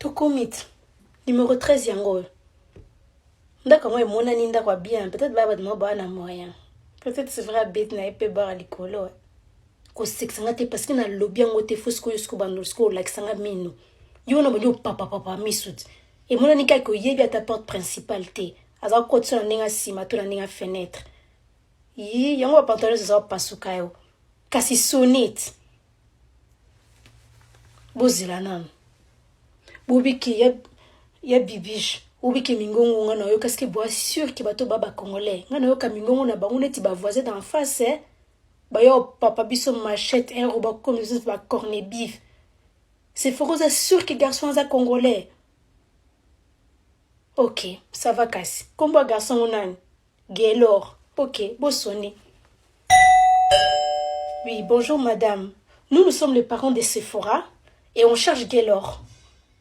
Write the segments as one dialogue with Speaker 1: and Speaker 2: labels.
Speaker 1: commit. Numéro 13 yango. D'accord, moi, mon aninda quoi bien. Peut-être baba de moi, na moyen. Peut-être c'est vrai, bête na épée bar à l'école. Ko sexanga te parce que na lobby ngo te fosco yusko bandolsko like sanga mino. Yo na bonyo papa misut. Et mon anika ko yebi à ta porte principale te. Aza ko tsona ninga sima to na ninga fenêtre. Yi yango pantalon ça pasuka yo. Kasi sonnet. Bozila nan. Bobiki ya bibiche. Bobiki mingongo ngana yo parce que bois sûr que bato baba congolais. Ngana yo ka mingongo na bango neti ba voisin d'en face eh. Bah yo papa biso machette un robot comme ça va corner bif. C'est fort sûr que garçon est congolais. Ok, ça va casser. Comment garçon on a Gaylor. Ok, bon sonné. Oui, bonjour madame. Nous sommes les parents de Sephora et on cherche Gaylor.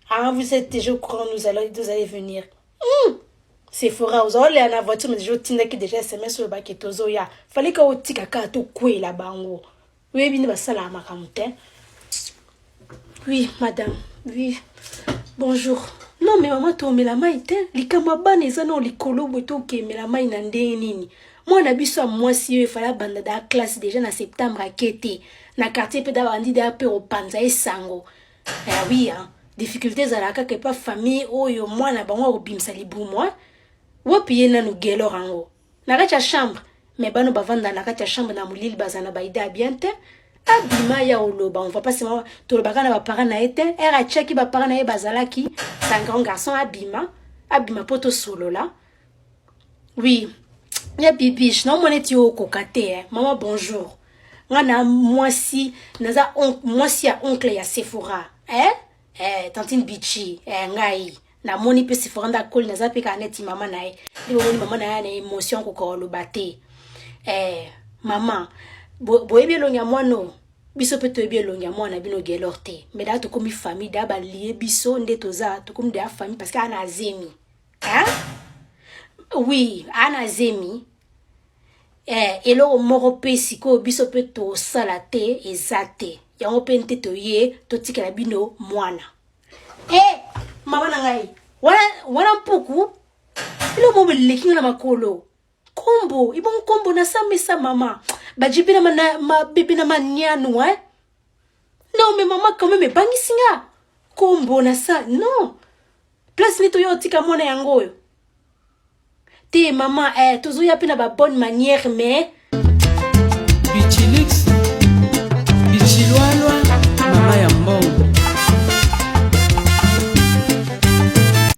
Speaker 1: Ah, vous êtes déjà au courant, vous allez venir. Sephora, vous allez la voiture, mais je tiens que déjà SMS sur le bac et tozo ya. Fallait qu'on tika kato kwe la bango. Oui, bien bah ça la makamute. Oui, madame. Oui. Bonjour. Non, mais maman to me la maite. Likama bane za no likolo boto ke me la mai na nini. Moi na biso moi si il fallait banda da classe déjà na septembre à Kété. Na quartier pe da bandi da pe au panza et sango. Eh oui hein. Difficultés à la que pas famille oyo moi na bango obimsa libu moi. Wapi na no Gaylor ango. Na kacha chambre. Mais bano bavanda na kacha chambre na mulili bazana baida bien te. Abima ya oloba on va pas seulement to le bagana ba parents na été era cheki ba parents na e bazalaki c'est un grand garçon abima poto solo là. Oui. Ya bibiche non moneti o kokate maman bonjour. Ngana moi si naza moi si a oncle ya Sephora tantine bichi ngai na moni pe Sephora nda kol naza pe ka neti maman na e ni maman na ya na émotion ko ko lo baté maman boyebi lonya mwano biso pe toyebi lonya mwana bino Gaylor te mais da to komi famille da ba lié biso nde toza to komi da famille parce que ana zemi hein oui ana zemi elo moko pe siko biso pe to sala te ezate yango pe nte to ye to tikela bino mwana mama na ngai wana mpuku ilo mo lekinga na makolo kombo ibon kombo na samisa mama bajibi na ma bébé na manianu non mais maman quand même bangi singa kombo na sa non place ni to yo tika mona yango te maman tozo ya pina ba bonne manière mais